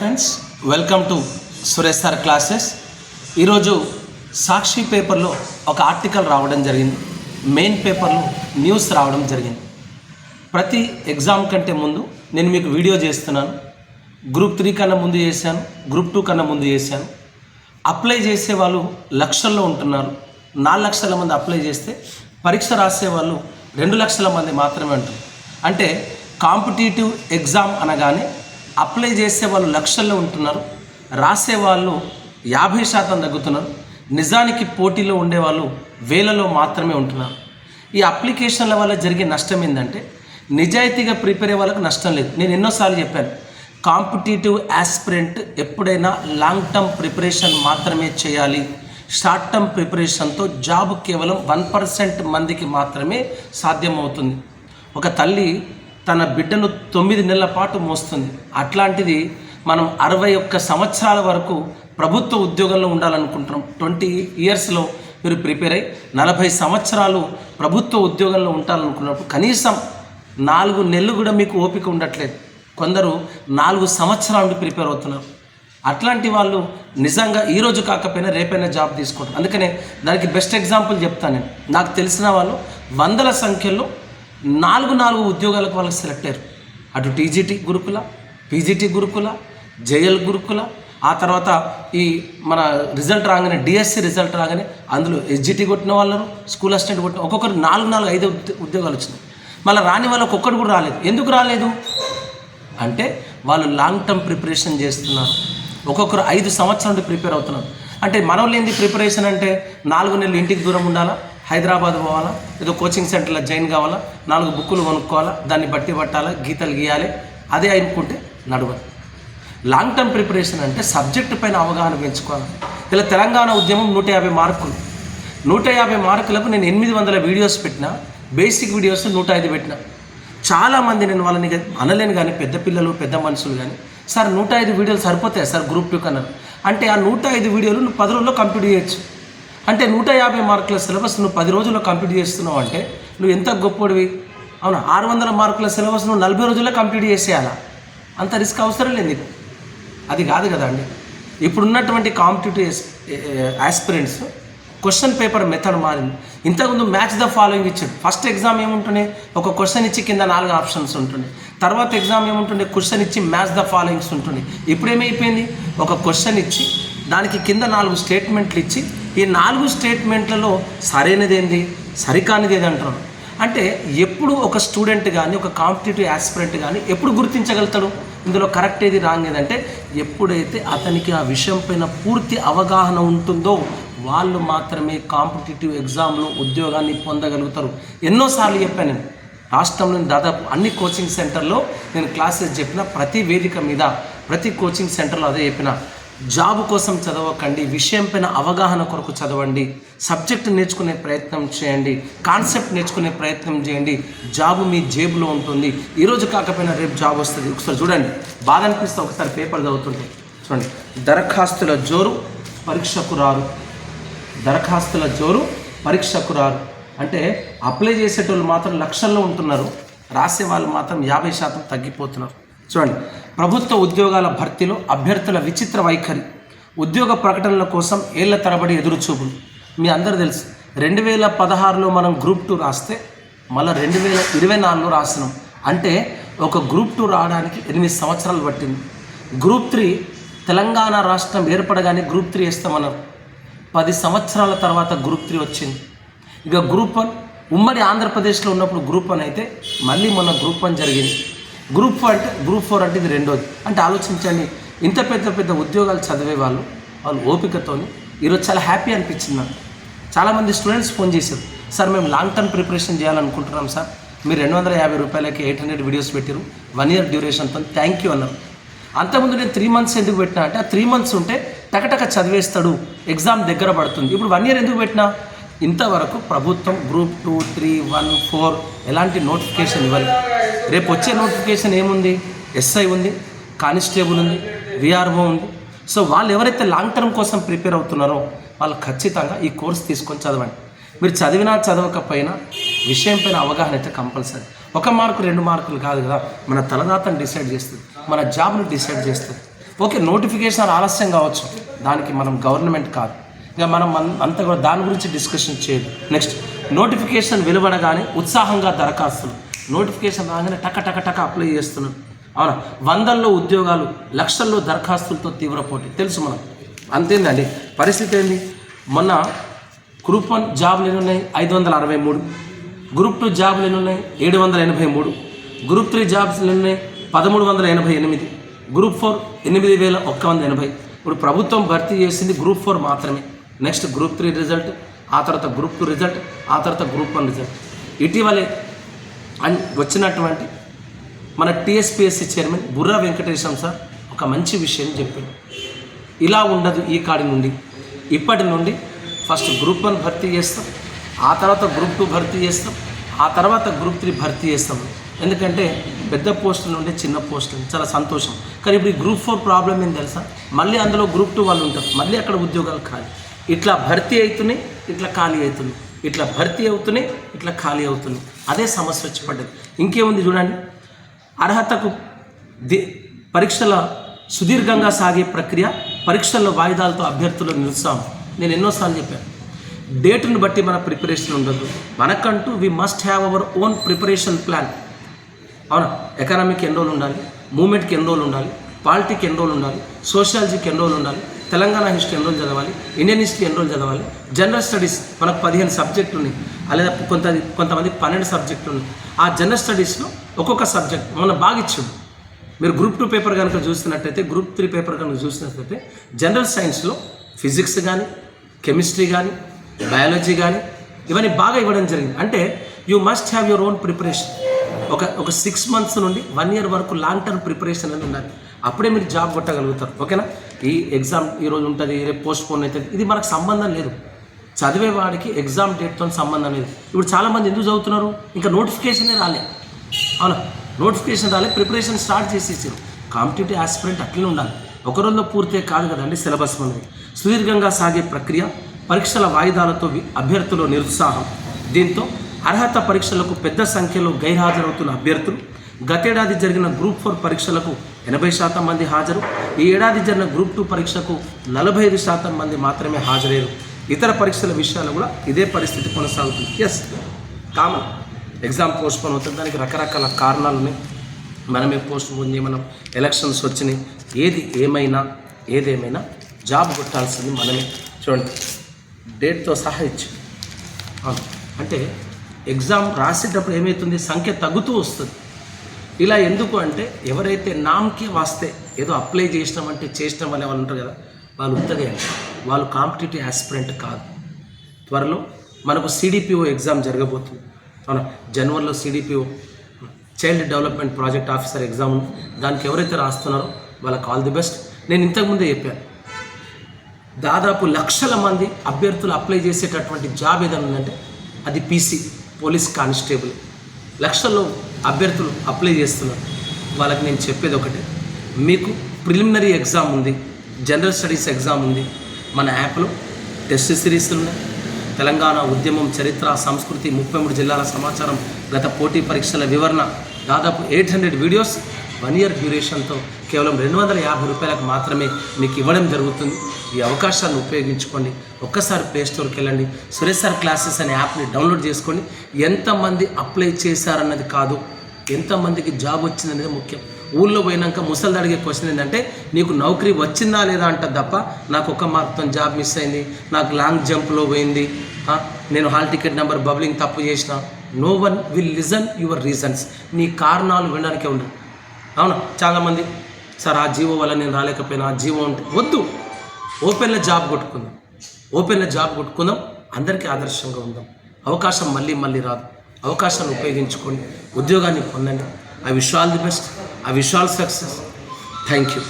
Friends, welcome to Suresh sir classes. ఈరోజు సాక్షి పేపర్లో ఒక ఆర్టికల్ రావడం జరిగింది. మెయిన్ పేపర్లో న్యూస్ రావడం జరిగింది. ప్రతి ఎగ్జామ్ కంటే ముందు నేను మీకు వీడియో చేస్తున్నాను. గ్రూప్ 3 కన్నా ముందు చేశాను, గ్రూప్ 2 కన్నా ముందు చేశాను. అప్లై చేసే వాళ్ళు లక్షల్లో ఉంటున్నారు. 4 లక్షల మంది అప్లై చేస్తే పరీక్ష రాసే వాళ్ళు 2 లక్షల మంది మాత్రమే ఉంటారు. అంటే కాంపిటేటివ్ ఎగ్జామ్ అనగానే అప్లై చేసే వాళ్ళు లక్షల్లో ఉంటున్నారు, రాసేవాళ్ళు 50% తగ్గుతున్నారు. నిజానికి పోటీలో ఉండేవాళ్ళు వేలలో మాత్రమే ఉంటున్నారు. ఈ అప్లికేషన్ల వల్ల జరిగే నష్టం ఏంటంటే, నిజాయితీగా ప్రిపేర్ అయ్యే వాళ్ళకి నష్టం లేదు. నేను ఎన్నోసార్లు చెప్పాను, కాంపిటేటివ్ యాస్పిరెంట్ ఎప్పుడైనా లాంగ్ టర్మ్ ప్రిపరేషన్ మాత్రమే చేయాలి. షార్ట్ టర్మ్ ప్రిపరేషన్తో జాబ్ కేవలం 1% మందికి మాత్రమే సాధ్యమవుతుంది. ఒక తల్లి తన బిడ్డను 9 నెలల పాటు మోస్తుంది. అట్లాంటిది మనం 61 సంవత్సరాల వరకు ప్రభుత్వ ఉద్యోగంలో ఉండాలనుకుంటున్నాం. 20 ఇయర్స్లో మీరు ప్రిపేర్ అయ్యి 40 సంవత్సరాలు ప్రభుత్వ ఉద్యోగంలో ఉండాలనుకున్నప్పుడు కనీసం 4 నెలలు కూడా మీకు ఓపిక ఉండట్లేదు. కొందరు 4 సంవత్సరాల నుండి ప్రిపేర్ అవుతున్నారు. అట్లాంటి వాళ్ళు నిజంగా ఈరోజు కాకపోయినా రేపైనా జాబ్ తీసుకుంటారు. అందుకనే దానికి బెస్ట్ ఎగ్జాంపుల్ చెప్తాను నేను. నాకు తెలిసిన వాళ్ళు వందల సంఖ్యలో 4 ఉద్యోగాలకు వాళ్ళకి సెలెక్ట్ అయ్యారు. అటు టీజీటీ గురుకుల, పీజీటీ గురుకుల, జేఎల్ గురుకుల, ఆ తర్వాత ఈ మన రిజల్ట్ రాగానే డిఎస్సి రిజల్ట్ రాగానే అందులో ఎస్జిటి కొట్టిన వాళ్ళు, స్కూల్ అసిస్టెంట్ కొట్టిన ఒక్కొక్కరు 4, 5 ఉద్యోగాలు వచ్చినాయి. మళ్ళీ రాని వాళ్ళకి ఒక్కటి కూడా రాలేదు. ఎందుకు రాలేదు అంటే వాళ్ళు లాంగ్ టర్మ్ ప్రిపరేషన్ చేస్తున్నారు. ఒక్కొక్కరు 5 సంవత్సరాల నుండి ప్రిపేర్ అవుతున్నారు. అంటే మనం ఏంది ప్రిపరేషన్ అంటే 4 నెలలు ఇంటికి దూరం ఉండాలా, హైదరాబాద్ పోవాలా, ఏదో కోచింగ్ సెంటర్లో జాయిన్ కావాలా, 4 బుక్కులు కొనుక్కోవాలా, దాన్ని బట్టి పట్టాలా, గీతలు గీయాలి, అదే అనుకుంటే నడవదు. లాంగ్ టర్మ్ ప్రిపరేషన్ అంటే సబ్జెక్టు పైన అవగాహన పెంచుకోవాలి. ఇలా తెలంగాణ ఉద్యమం 150 మార్కులు, 150 మార్కులకు నేను 800 వీడియోస్ పెట్టిన, బేసిక్ వీడియోస్ 105 పెట్టిన. చాలామంది నేను వాళ్ళని అనలేను కానీ పెద్ద పిల్లలు పెద్ద మనుషులు కానీ, సార్ 105 వీడియోలు సరిపోతాయి సార్ గ్రూప్ 2 కన్నా అంటే, ఆ 105 వీడియోలు నువ్వు 10 రోజుల్లో కంప్లీట్ చేయొచ్చు. అంటే 150 మార్కుల సిలబస్ నువ్వు 10 రోజుల్లో కంప్లీట్ చేస్తున్నావు అంటే నువ్వు ఎంత గొప్పడివి. అవునా, 600 మార్కుల సిలబస్ నువ్వు 40 రోజుల్లో కంప్లీట్ చేసేయాలా? అంత రిస్క్ అవసరం లేదు నీకు. అది కాదు కదా అండి. ఇప్పుడున్నటువంటి competitive aspirants question paper method మారింది. ఇంతకుముందు మ్యాచ్ ద ఫాలోయింగ్ ఇచ్చాడు. ఫస్ట్ ఎగ్జామ్ ఏముంటుండే, ఒక క్వశ్చన్ ఇచ్చి కింద 4 ఆప్షన్స్ ఉంటుండే. తర్వాత ఎగ్జామ్ ఏముంటుండే, క్వశ్చన్ ఇచ్చి మ్యాచ్ ద ఫాలోయింగ్స్ ఉంటుండే. ఇప్పుడు ఏమైపోయింది, ఒక క్వశ్చన్ ఇచ్చి దానికి కింద 4 స్టేట్మెంట్లు ఇచ్చి ఈ 4 స్టేట్మెంట్లలో సరైనది ఏంది సరికానిది ఏది అంటారు. అంటే ఎప్పుడు ఒక స్టూడెంట్ కానీ ఒక కాంపిటేటివ్ యాస్పిరెంట్ కానీ ఎప్పుడు గుర్తించగలుగుతాడు ఇందులో కరెక్ట్ ఏది రాంగ్ ఏదంటే, ఎప్పుడైతే అతనికి ఆ విషయం పైన పూర్తి అవగాహన ఉంటుందో వాళ్ళు మాత్రమే కాంపిటేటివ్ ఎగ్జామ్లో ఉద్యోగాన్ని పొందగలుగుతారు. ఎన్నోసార్లు చెప్పాను నేను. రాష్ట్రంలోని దాదాపు అన్ని కోచింగ్ సెంటర్లో నేను క్లాసెస్ చెప్పిన, ప్రతి వేదిక మీద ప్రతి కోచింగ్ సెంటర్లో అదే చెప్పిన, జాబ్ కోసం చదవకండి, విషయం పైన అవగాహన కొరకు చదవండి, సబ్జెక్ట్ నేర్చుకునే ప్రయత్నం చేయండి, కాన్సెప్ట్ నేర్చుకునే ప్రయత్నం చేయండి. జాబ్ మీ జేబులో ఉంటుంది. ఈరోజు కాకపోయినా రేపు జాబ్ వస్తుంది. ఒకసారి చూడండి, బాధ అనిపిస్తే ఒకసారి పేపర్ చదువుతుంటే చూడండి. దరఖాస్తుల జోరు పరీక్షకు రారు, దరఖాస్తుల జోరు పరీక్షకు రారు. అంటే అప్లై చేసేటోళ్ళు మాత్రం లక్షల్లో ఉంటున్నారు, రాసే వాళ్ళు మాత్రం 50% తగ్గిపోతున్నారు. చూడండి, ప్రభుత్వ ఉద్యోగాల భర్తీలో అభ్యర్థుల విచిత్ర వైఖరి, ఉద్యోగ ప్రకటనల కోసం ఏళ్ల తరబడి ఎదురుచూపులు. మీ అందరూ తెలుసు, 2016లో మనం గ్రూప్ 2 రాస్తే మళ్ళీ 2024లో రాసినాం. అంటే ఒక గ్రూప్ 2 రావడానికి 8 సంవత్సరాలు పట్టింది. గ్రూప్ 3 తెలంగాణ రాష్ట్రం ఏర్పడగానే గ్రూప్ 3 వేస్తామన్నారు. 10 సంవత్సరాల తర్వాత గ్రూప్ 3 వచ్చింది. ఇక గ్రూప్ 1 ఉమ్మడి ఆంధ్రప్రదేశ్లో ఉన్నప్పుడు గ్రూప్ 1 అయితే మళ్ళీ మొన్న గ్రూప్ 1 జరిగింది. గ్రూప్ 4 అంటే ఇది రెండోది. అంటే ఆలోచించండి, ఇంత పెద్ద ఉద్యోగాలు చదివే వాళ్ళు ఓపికతోని ఈరోజు చాలా హ్యాపీ అనిపించింది నాకు. చాలామంది స్టూడెంట్స్ ఫోన్ చేశారు, సార్ మేము లాంగ్ టర్మ్ ప్రిపరేషన్ చేయాలనుకుంటున్నాం సార్, మీరు 250 రూపాయలకి 800 వీడియోస్ పెట్టారు, 1 ఇయర్ డ్యూరేషన్తో, థ్యాంక్ యూ అన్నారు. అంతకుముందు నేను 3 మంత్స్ ఎందుకు పెట్టినా అంటే, ఆ 3 మంత్స్ ఉంటే టకటక చదివేస్తాడు, ఎగ్జామ్ దగ్గర పడుతుంది. ఇప్పుడు 1 ఇయర్ ఎందుకు పెట్టినా, ఇంతవరకు ప్రభుత్వం గ్రూప్ 2, 3, 1, 4 ఎలాంటి నోటిఫికేషన్ ఇవ్వాలి. రేపు వచ్చే నోటిఫికేషన్ ఏముంది, ఎస్ఐ ఉంది, కానిస్టేబుల్ ఉంది, విఆర్ఓ ఉంది. సో వాళ్ళు ఎవరైతే లాంగ్ టర్మ్ కోసం ప్రిపేర్ అవుతున్నారో వాళ్ళు ఖచ్చితంగా ఈ కోర్స్ తీసుకొని చదవండి. మీరు చదివినా చదవకపోయినా విషయం పైన అవగాహన అయితే కంపల్సరీ. 1 మార్కు 2 మార్కులు కాదు కదా, మన తలదాతను డిసైడ్ చేస్తుంది, మన జాబ్ను డిసైడ్ చేస్తుంది. ఓకే, నోటిఫికేషన్ ఆలస్యం కావచ్చు, దానికి మనం గవర్నమెంట్ కాదు, ఇక మనం అంత కూడా దాని గురించి డిస్కషన్ చేయదు. నెక్స్ట్, నోటిఫికేషన్ వెలువడగానే ఉత్సాహంగా దరఖాస్తులు, నోటిఫికేషన్ రాగానే టక టక టక అప్లై చేస్తున్నాం. అవునా, వందల్లో ఉద్యోగాలు, లక్షల్లో దరఖాస్తులతో తీవ్ర పోటీ, తెలుసు మనం. అంతేందండి పరిస్థితి ఏంది? మొన్న గ్రూప్ 1 జాబులు ఎన్ని ఉన్నాయి? 563. గ్రూప్ 2 జాబులు ఎన్ని ఉన్నాయి? 783. గ్రూప్ 3 జాబ్స్ ఎన్ని ఉన్నాయి? 1388. గ్రూప్ 4 8180. ఇప్పుడు ప్రభుత్వం భర్తీ చేసింది గ్రూప్ 4 మాత్రమే. నెక్స్ట్ గ్రూప్ 3 రిజల్ట్, ఆ తర్వాత గ్రూప్ 2 రిజల్ట్, ఆ తర్వాత గ్రూప్ 1 రిజల్ట్. ఇటీవలే వచ్చినటువంటి మన TSPSC chairman Burra Venkatesham sir ఒక మంచి విషయం చెప్పాడు. ఇలా ఉండదు ఈ కాడి నుండి, ఇప్పటి నుండి ఫస్ట్ గ్రూప్ 1 భర్తీ చేస్తాం, ఆ తర్వాత గ్రూప్ 2 భర్తీ చేస్తాం, ఆ తర్వాత గ్రూప్ 3 భర్తీ చేస్తాం. ఎందుకంటే పెద్ద పోస్టుల నుండి చిన్న పోస్టులు, చాలా సంతోషం. కానీ ఇప్పుడు ఈ గ్రూప్ 4 ప్రాబ్లం ఏంటి తెలుసా? మళ్ళీ అందులో గ్రూప్ 2 వాళ్ళు ఉంటారు, మళ్ళీ అక్కడ ఉద్యోగాలు ఖాళీ. ఇట్లా భర్తీ అవుతున్నాయి, ఇట్లా ఖాళీ అవుతున్నాయి, ఇట్లా భర్తీ అవుతున్నాయి, ఇట్లా ఖాళీ అవుతున్నాయి. అదే సమస్య వచ్చి పడ్డది. ఇంకేముంది చూడండి, అర్హతకు పరీక్షల సుదీర్ఘంగా సాగే ప్రక్రియ, పరీక్షల్లో వాయిదాలతో అభ్యర్థుల నిరుత్సాహం. నేను ఎన్నోసార్లు చెప్పాను, డేటును బట్టి మన ప్రిపరేషన్ ఉండదు, మనకంటూ we must have our own preparation plan. అవునా, ఎకనామిక్ ఎన్ని రోజులు ఉండాలి, మూమెంట్కి ఎన్ని రోజులు ఉండాలి, పాలిటీకి ఎన్ని రోజులు ఉండాలి, సోషియాలజీకి ఎన్ని రోజులు ఉండాలి, తెలంగాణ హిస్టరీ ఎన్ని రోజులు చదవాలి, ఇండియన్ హిస్టరీ ఎన్ని రోజులు చదవాలి, జనరల్ స్టడీస్ మనకు 15 సబ్జెక్టులు ఉన్నాయి, లేదా కొంతమంది 12 సబ్జెక్టులు ఉన్నాయి. ఆ జనరల్ స్టడీస్లో ఒక్కొక్క సబ్జెక్ట్ మనం బాగా ఇచ్చాడు. మీరు గ్రూప్ 2 పేపర్ కనుక చూస్తున్నట్టయితే, గ్రూప్ 3 పేపర్ కనుక చూసినట్లయితే జనరల్ సైన్స్లో ఫిజిక్స్ కానీ, కెమిస్ట్రీ కానీ, బయాలజీ కానీ ఇవన్నీ బాగా ఇవ్వడం జరిగింది. అంటే you must have your own preparation. ఒక 6 months నుండి 1 year వరకు లాంగ్ టర్మ్ ప్రిపరేషన్ అనేది ఉండాలి. అప్పుడే మీరు జాబ్ కొట్టగలుగుతారు. ఓకేనా? ఈ ఎగ్జామ్ ఈరోజు ఉంటుంది, రేపు పోస్ట్ పోన్ అవుతుంది, ఇది మనకు సంబంధం లేదు. చదివేవాడికి ఎగ్జామ్ డేట్తో సంబంధం లేదు. ఇప్పుడు చాలామంది ఎందుకు చదువుతున్నారు? ఇంకా నోటిఫికేషనే రాలే. అవునా, నోటిఫికేషన్ రాలే, ప్రిపరేషన్ స్టార్ట్ చేసేసారు. కాంపిటేటివ్ ఆస్పిరెంట్ అట్లనే ఉండాలి. ఒక రోజులో పూర్తే కాదు కదండి సిలబస్ మనది. సుదీర్ఘంగా సాగే ప్రక్రియ, పరీక్షల వాయిదాలతో అభ్యర్థులు నిరుత్సాహం. దీంతో అర్హత పరీక్షలకు పెద్ద సంఖ్యలో గైర్హాజరవుతున్న అభ్యర్థులు. గతేడాది జరిగిన గ్రూప్ 4 పరీక్షలకు 80% మంది హాజరు. ఈ ఏడాది జరిగిన గ్రూప్ 2 పరీక్షకు 45% మంది మాత్రమే హాజరయ్యారు. ఇతర పరీక్షల విషయాలు కూడా ఇదే పరిస్థితి కొనసాగుతుంది. Yes, common, exam postpone అవుతుంది. దానికి రకరకాల కారణాలు ఉన్నాయి. మనమే పోస్ట్ పోన్ చేయమనం, ఎలక్షన్స్ వచ్చినాయి. ఏదేమైనా జాబ్ కొట్టాల్సింది మనమే. చూడండి, డేట్తో సహా ఇచ్చి అంటే ఎగ్జామ్ రాసేటప్పుడు ఏమవుతుంది, సంఖ్య తగ్గుతూ వస్తుంది. ఇలా ఎందుకు అంటే, ఎవరైతే నామ్కి వాస్తే ఏదో అప్లై చేసినామంటే చేసిన వాళ్ళే వాళ్ళు ఉంటారు కదా, వాళ్ళు ఉత్తగే, వాళ్ళు కాంపిటేటివ్ ఆస్పిరెంట్ కాదు. త్వరలో మనకు సిడిపిఓ ఎగ్జామ్ జరగబోతుంది. అవునా, జనవరిలో CDPO child development project officer exam ఉంది. దానికి ఎవరైతే రాస్తున్నారో వాళ్ళకి ఆల్ ది బెస్ట్. నేను ఇంతకుముందే చెప్పాను, దాదాపు లక్షల మంది అభ్యర్థులు అప్లై చేసేటటువంటి జాబ్ ఏదైనా ఉందంటే అది పీసీ, పోలీస్ కానిస్టేబుల్. లక్షల్లో అభ్యర్థులు అప్లై చేస్తున్నారు. వాళ్ళకి నేను చెప్పేది ఒకటే, మీకు ప్రిలిమినరీ ఎగ్జామ్ ఉంది, జనరల్ స్టడీస్ ఎగ్జామ్ ఉంది. మన యాప్లో టెస్ట్ సిరీస్లు ఉన్నాయి. తెలంగాణ ఉద్యమం, చరిత్ర, సంస్కృతి, 33 జిల్లాల సమాచారం, గత పోటీ పరీక్షల వివరణ, దాదాపు 800 వీడియోస్ 1 year డ్యూరేషన్తో కేవలం 250 రూపాయలకు మాత్రమే మీకు ఇవ్వడం జరుగుతుంది. ఈ అవకాశాన్ని ఉపయోగించుకోండి. ఒక్కసారి ప్లే స్టోర్కి వెళ్ళండి, సురేష్ సార్ క్లాసెస్ అనే యాప్ని డౌన్లోడ్ చేసుకోండి. ఎంతమంది అప్లై చేశారన్నది కాదు, ఎంతమందికి జాబ్ వచ్చిందనేది ముఖ్యం. ఊళ్ళో పోయినాక ముసలిది అడిగే క్వశ్చన్ ఏంటంటే, నీకు నౌకరీ వచ్చిందా లేదా అంటది తప్ప, నాకు 1 మార్క్తో జాబ్ మిస్ అయింది, నాకు లాంగ్ జంప్లో పోయింది, నేను హాల్ టికెట్ నెంబర్ బబ్లింగ్ తప్పు చేసిన. No one will listen your reasons. నీ కారణాలు వినడానికే ఉండదు. అవునా, చాలామంది సార్ ఆ జీవో వల్ల నేను రాలేకపోయినా, ఆ జీవో ఉంటే వద్దు, ఓపెన్లో జాబ్ కొట్టుకుందాం, అందరికీ ఆదర్శంగా ఉందాం. అవకాశం మళ్ళీ రాదు. అవకాశాన్ని ఉపయోగించుకోండి, ఉద్యోగాన్ని పొందండి. I wish all the best, I wish all success. Thank you.